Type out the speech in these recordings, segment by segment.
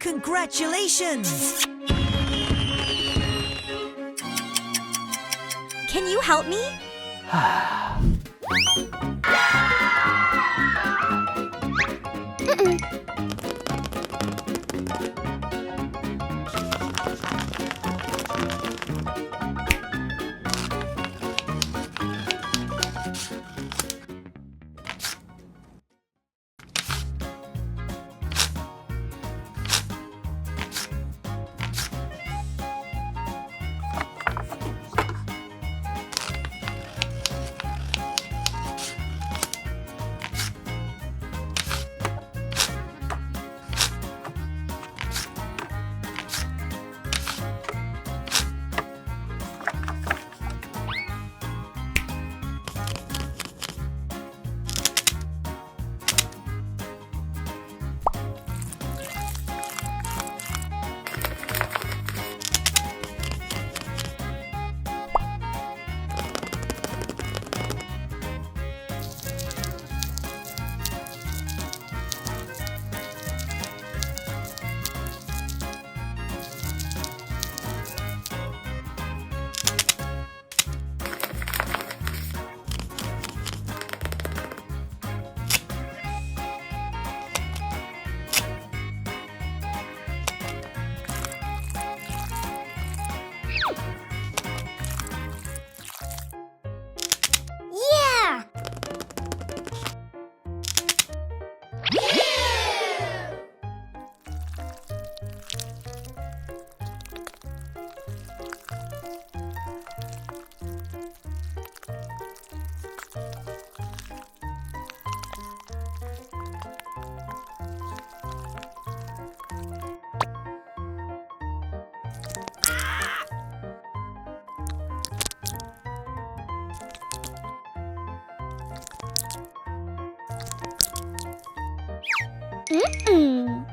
Congratulations! Can you help me? Yeah! Mm-mm.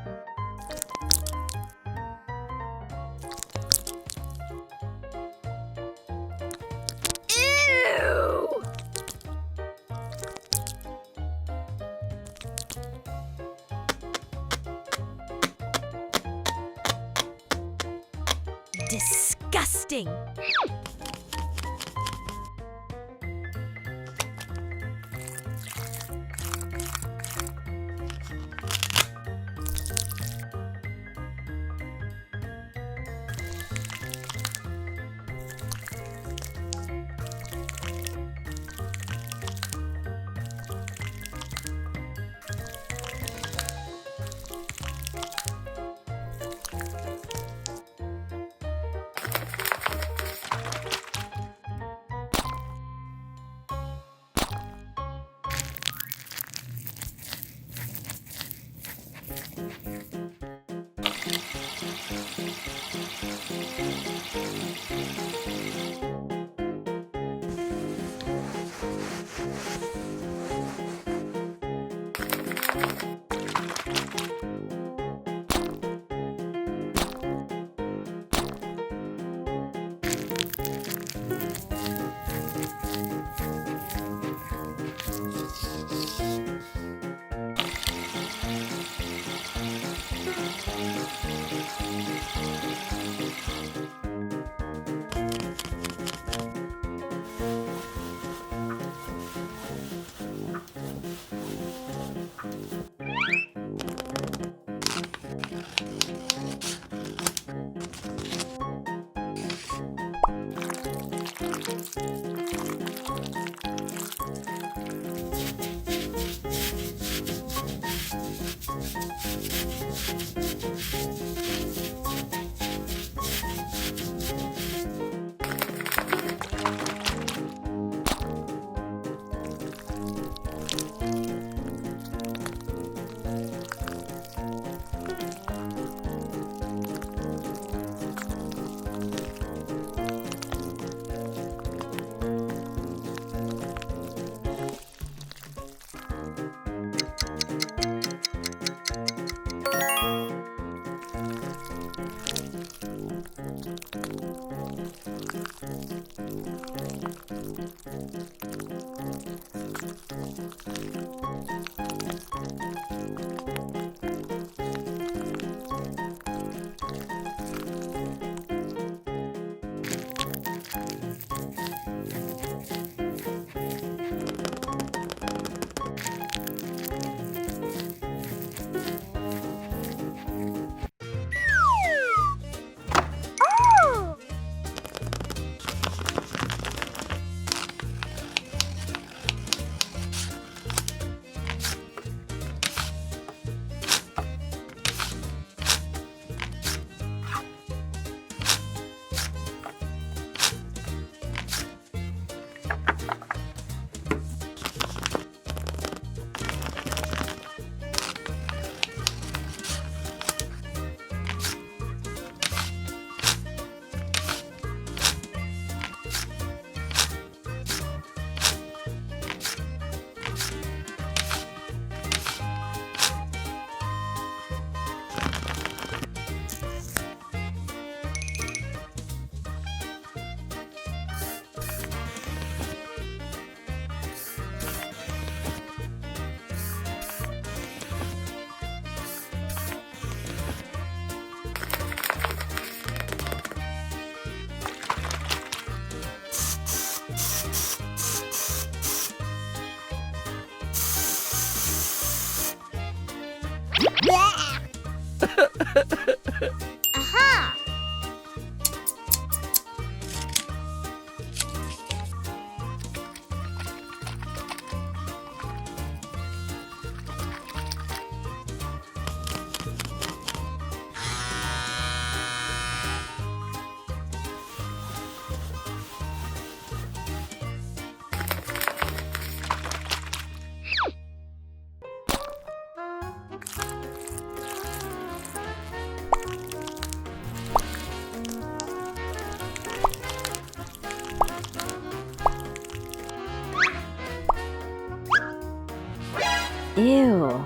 Ew! Disgusting! Aha! Ew.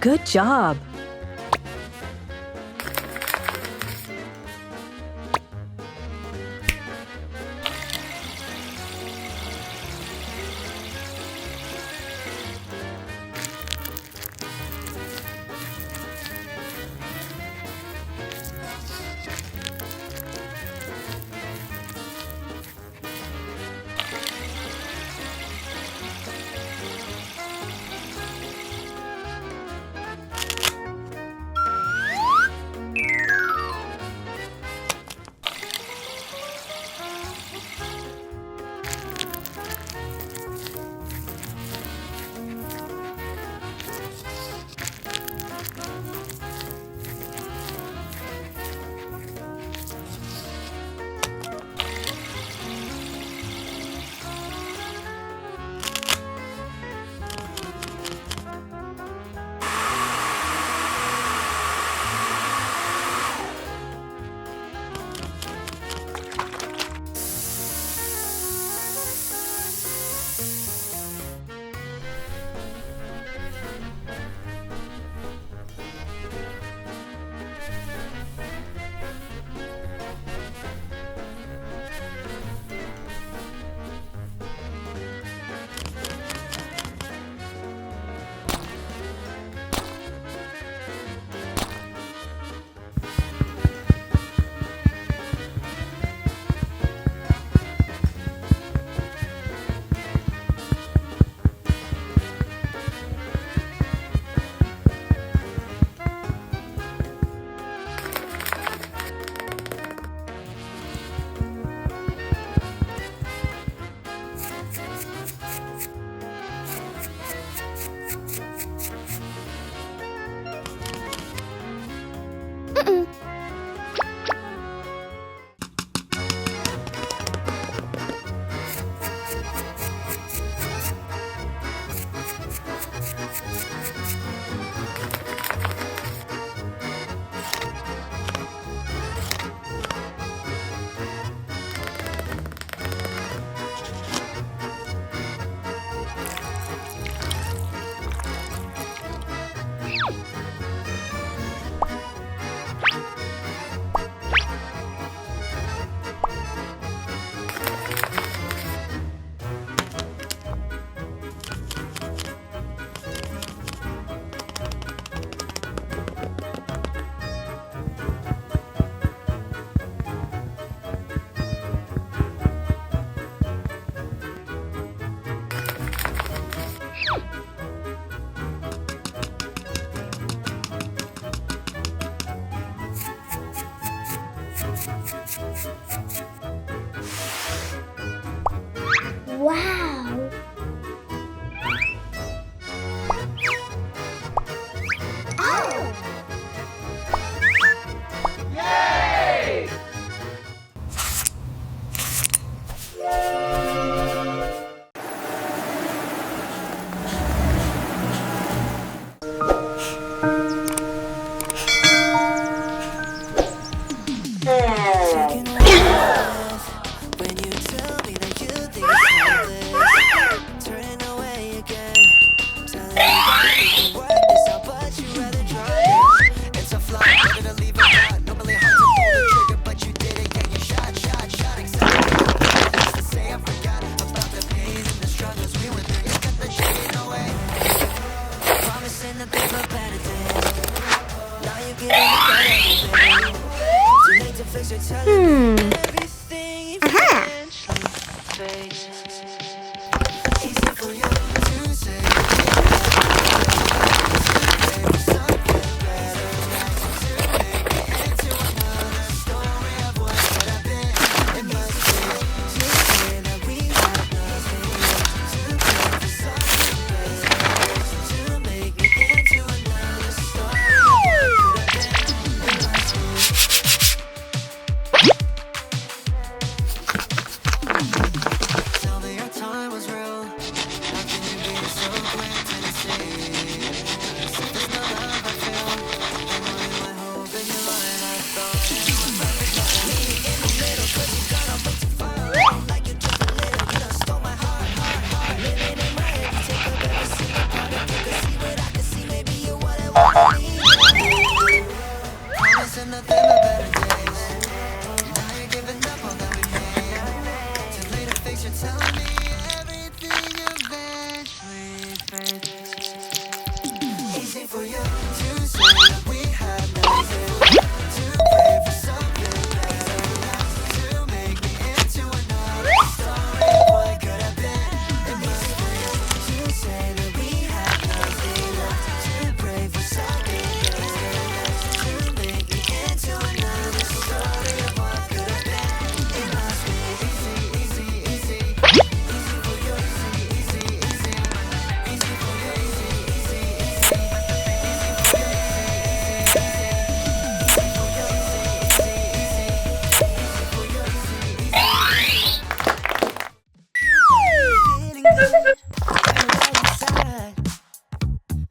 Good job.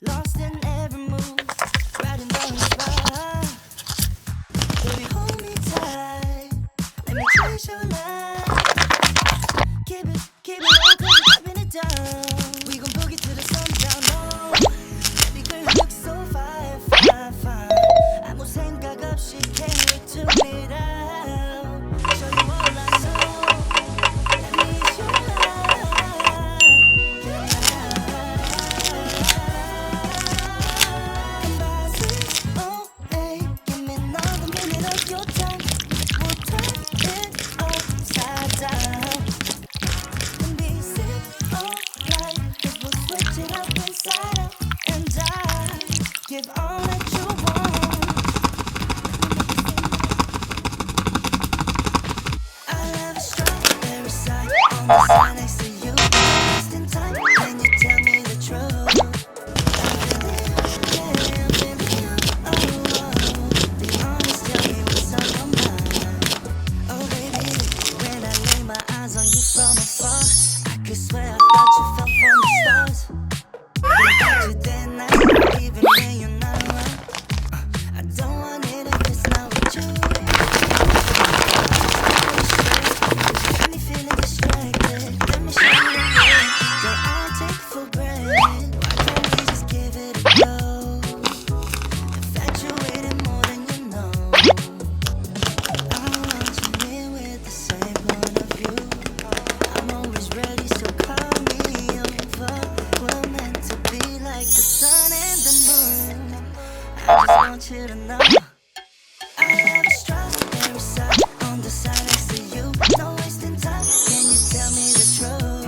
Lost in every move, riding down the spot. Baby, hold me tight. Let me change your life. Keep it low, 'cause you're dropping it down. We gon' boogie till the sun's down low. Baby girl, you look so fine, fine, fine. 아무 생각 없이 can't wait to meet out. Show you all I know. Let me ease your life. Can by 6:08, give me another minute of your time. We'll turn it upside down. Can be sick all night, 'cause we'll switch it up inside out. And I give all that you want. I love a strawberry side on the side next to you. Wasting time, can you tell me the truth? I'm feeling you, yeah, I'm feeling you. Oh, be honest, tell me what's on your mind. Oh baby, when I lay my eyes on you from afar, I could swear I thought you fell from the stars. Without you then I don't even when you're not around. I don't want it if it's not with you. Got me feeling distracted. Let me show you the way that I take for granted. Why can't we just give it a go? Infatuated more than you know. I want you here with the same point of view. I'm always ready, so call me over. We're meant to be like the sun and the moon. I just want you to know. I love a strawberry side on the side next to you. No wasting time, can you tell me the truth?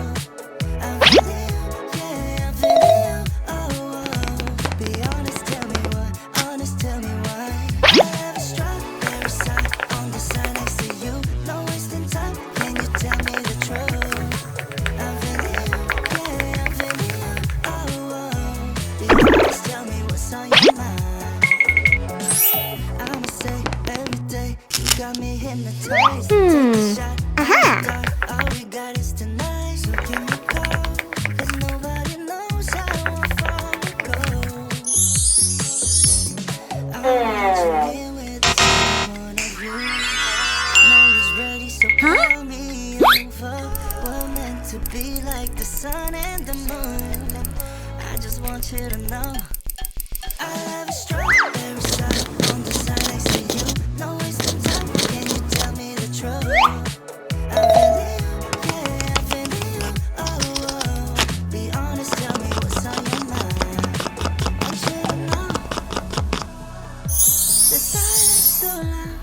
I'm feeling you, yeah, I'm feeling you. Oh, be honest, tell me what, honest, tell me why. I love a strawberry side on the side next to you. No wasting time, can you tell me the truth? I'm feeling you, yeah, I'm feeling you. Oh, be honest, tell me what's on your mind. I'ma say every day you got me hypnotized. Take a shot, dark, all we got is tonight. So give me a call, 'cause nobody knows how far we go. I want you here with the same point of view. I'm always ready, so call me over. We're meant to be like the sun and the moon. I just want you to know. I have a strawberry side on the side next to you. No wasting time, can you tell me the truth? I'm feeling you, yeah, I'm feeling you. Oh, be honest, tell me what's on your mind. Want you to know the silence so loud.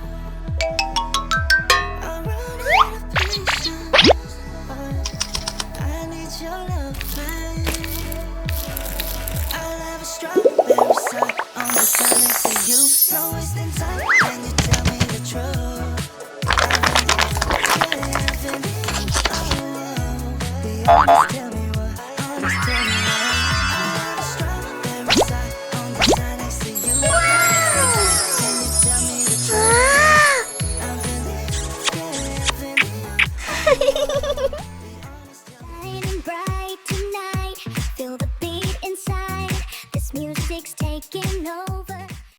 I'm running out of patience, but I need your love, babe. I'll have a strawberry side on the side next to you. No wasting time, can you tell me the truth? I'm feeling you, yeah, I'm feeling you. Oh, be honest,